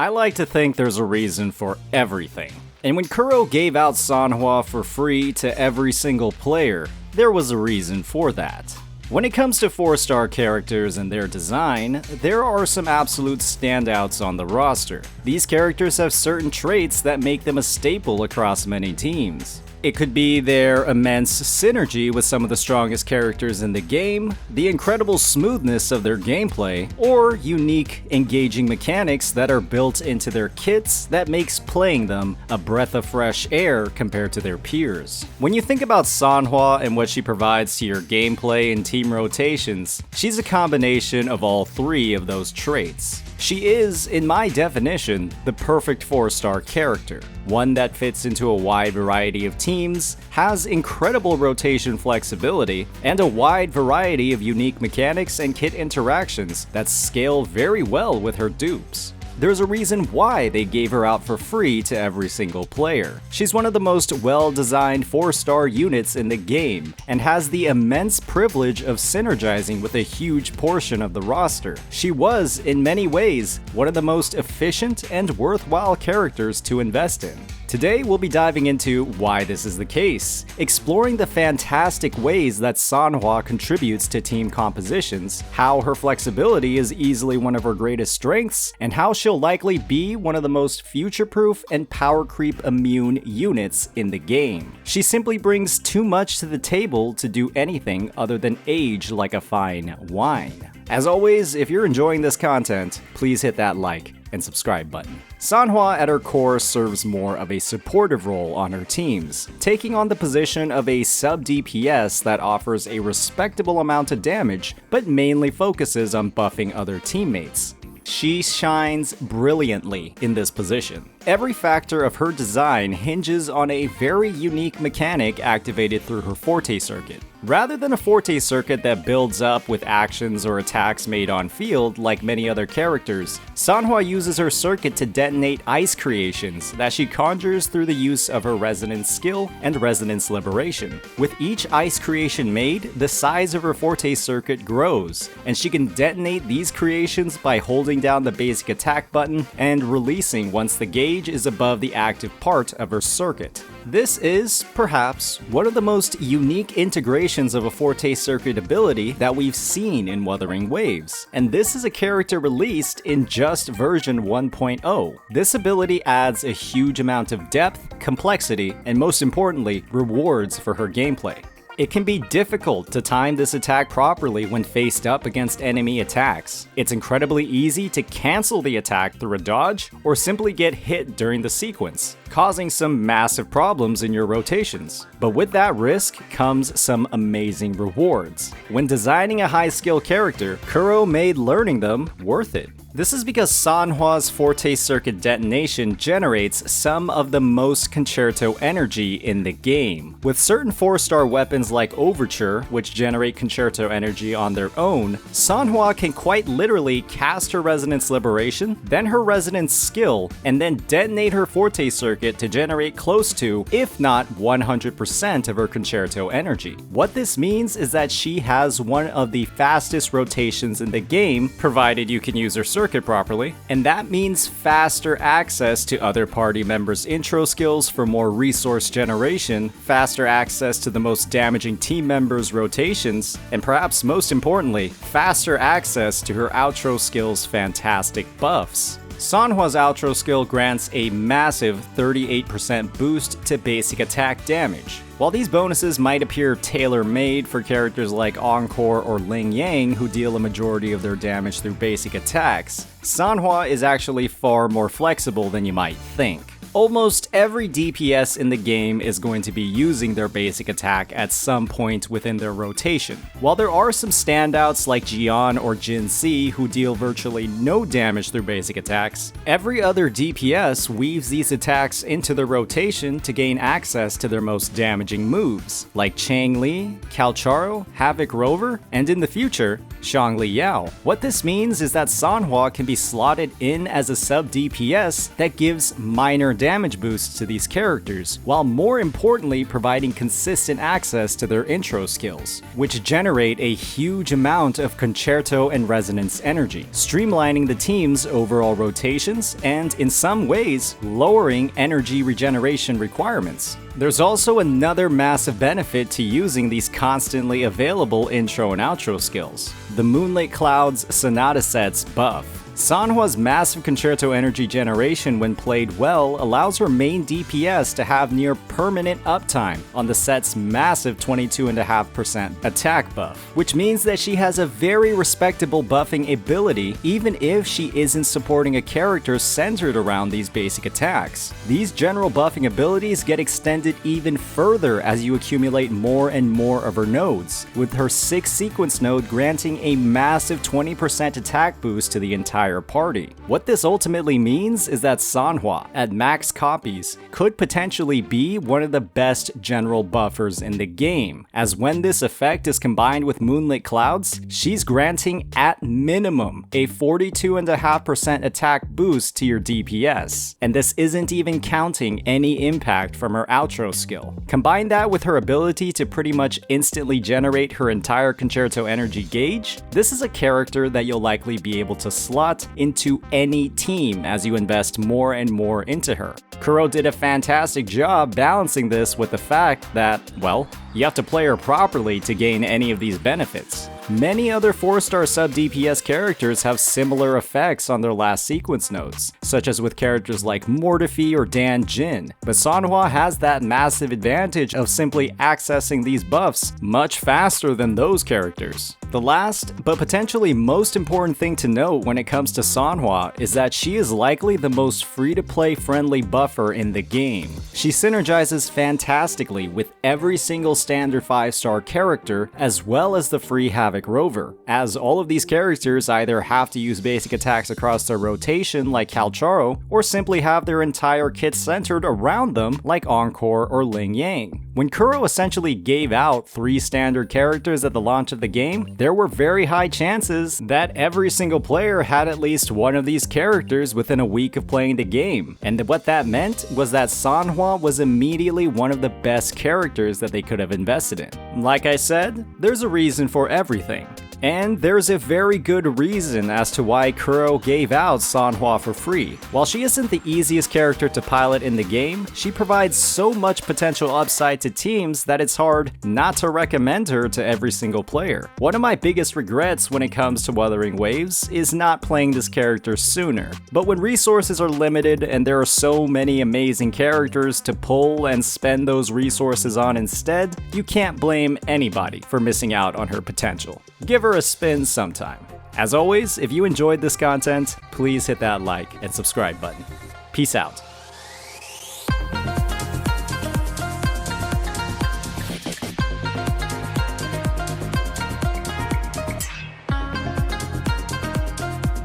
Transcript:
I like to think there's a reason for everything. And when Kuro gave out Sanhua for free to every single player, there was a reason for that. When it comes to 4-star characters and their design, there are some absolute standouts on the roster. These characters have certain traits that make them a staple across many teams. It could be their immense synergy with some of the strongest characters in the game, the incredible smoothness of their gameplay, or unique, engaging mechanics that are built into their kits that makes playing them a breath of fresh air compared to their peers. When you think about Sanhua and what she provides to your gameplay and team rotations, she's a combination of all three of those traits. She is, in my definition, the perfect 4-star character. One that fits into a wide variety of teams, has incredible rotation flexibility, and a wide variety of unique mechanics and kit interactions that scale very well with her dupes. There's a reason why they gave her out for free to every single player. She's one of the most well-designed 4-star units in the game, and has the immense privilege of synergizing with a huge portion of the roster. She was, in many ways, one of the most efficient and worthwhile characters to invest in. Today, we'll be diving into why this is the case, exploring the fantastic ways that Sanhua contributes to team compositions, how her flexibility is easily one of her greatest strengths, and how she'll likely be one of the most future-proof and power creep immune units in the game. She simply brings too much to the table to do anything other than age like a fine wine. As always, if you're enjoying this content, please hit that like and subscribe button. Sanhua at her core serves more of a supportive role on her teams, taking on the position of a sub-DPS that offers a respectable amount of damage, but mainly focuses on buffing other teammates. She shines brilliantly in this position. Every factor of her design hinges on a very unique mechanic activated through her Forte circuit. Rather than a Forte circuit that builds up with actions or attacks made on field like many other characters, Sanhua uses her circuit to detonate ice creations that she conjures through the use of her Resonance skill and Resonance Liberation. With each ice creation made, the size of her Forte circuit grows, and she can detonate these creations by holding down the basic attack button and releasing once the gauge is above the active part of her circuit. This is, perhaps, one of the most unique integrations of a Forte circuit ability that we've seen in Wuthering Waves, and this is a character released in just version 1.0. This ability adds a huge amount of depth, complexity, and most importantly, rewards for her gameplay. It can be difficult to time this attack properly when faced up against enemy attacks. It's incredibly easy to cancel the attack through a dodge or simply get hit during the sequence, causing some massive problems in your rotations. But with that risk comes some amazing rewards. When designing a high-skill character, Kuro made learning them worth it. This is because Sanhua's Forte circuit detonation generates some of the most concerto energy in the game. With certain 4-star weapons like Overture, which generate concerto energy on their own, Sanhua can quite literally cast her Resonance Liberation, then her Resonance skill, and then detonate her Forte circuit to generate close to, if not 100% of her concerto energy. What this means is that she has one of the fastest rotations in the game, provided you can use her circuit properly, and that means faster access to other party members' intro skills for more resource generation, faster access to the most damaging team members' rotations, and perhaps most importantly, faster access to her outro skills' fantastic buffs. Sanhua's outro skill grants a massive 38% boost to basic attack damage. While these bonuses might appear tailor-made for characters like Encore or Ling Yang who deal a majority of their damage through basic attacks, Sanhua is actually far more flexible than you might think. Almost every DPS in the game is going to be using their basic attack at some point within their rotation. While there are some standouts like Jian or Jin Si who deal virtually no damage through basic attacks, every other DPS weaves these attacks into their rotation to gain access to their most damaging moves, like Chang Li, Calcharo, Havoc Rover, and in the future, Shangli Yao. What this means is that Sanhua can be slotted in as a sub DPS that gives minor damage boosts to these characters, while more importantly providing consistent access to their intro skills, which generate a huge amount of concerto and resonance energy, streamlining the team's overall rotations and, in some ways, lowering energy regeneration requirements. There's also another massive benefit to using these constantly available intro and outro skills: the Moonlit Clouds Sonata Set's buff. Sanhua's massive concerto energy generation when played well allows her main DPS to have near permanent uptime on the set's massive 22.5% attack buff, which means that she has a very respectable buffing ability even if she isn't supporting a character centered around these basic attacks. These general buffing abilities get extended even further as you accumulate more and more of her nodes, with her 6th sequence node granting a massive 20% attack boost to the entire party. What this ultimately means is that Sanhua, at max copies, could potentially be one of the best general buffers in the game, as when this effect is combined with Moonlit Clouds, she's granting at minimum a 42.5% attack boost to your DPS, and this isn't even counting any impact from her outro skill. Combine that with her ability to pretty much instantly generate her entire concerto energy gauge, this is a character that you'll likely be able to slot into any team as you invest more and more into her. Kuro did a fantastic job balancing this with the fact that, well, you have to play her properly to gain any of these benefits. Many other 4-star sub-DPS characters have similar effects on their last sequence nodes, such as with characters like Mortefi or Dan Jin, but Sanhua has that massive advantage of simply accessing these buffs much faster than those characters. The last, but potentially most important thing to note when it comes to Sanhua is that she is likely the most free-to-play friendly buffer in the game. She synergizes fantastically with every single standard 5-star character, as well as the free Havoc Rover, as all of these characters either have to use basic attacks across their rotation like Calcharo, or simply have their entire kit centered around them like Encore or Ling Yang. When Kuro essentially gave out 3 standard characters at the launch of the game, there were very high chances that every single player had at least one of these characters within a week of playing the game, and what that meant was that Sanhua was immediately one of the best characters that they could have invested in. Like I said, there's a reason for everything. And there's a very good reason as to why Kuro gave out Sanhua for free. While she isn't the easiest character to pilot in the game, she provides so much potential upside to teams that it's hard not to recommend her to every single player. One of my biggest regrets when it comes to Wuthering Waves is not playing this character sooner. But when resources are limited and there are so many amazing characters to pull and spend those resources on instead, you can't blame anybody for missing out on her potential. Give her a spin sometime. As always, if you enjoyed this content, please hit that like and subscribe button. Peace out.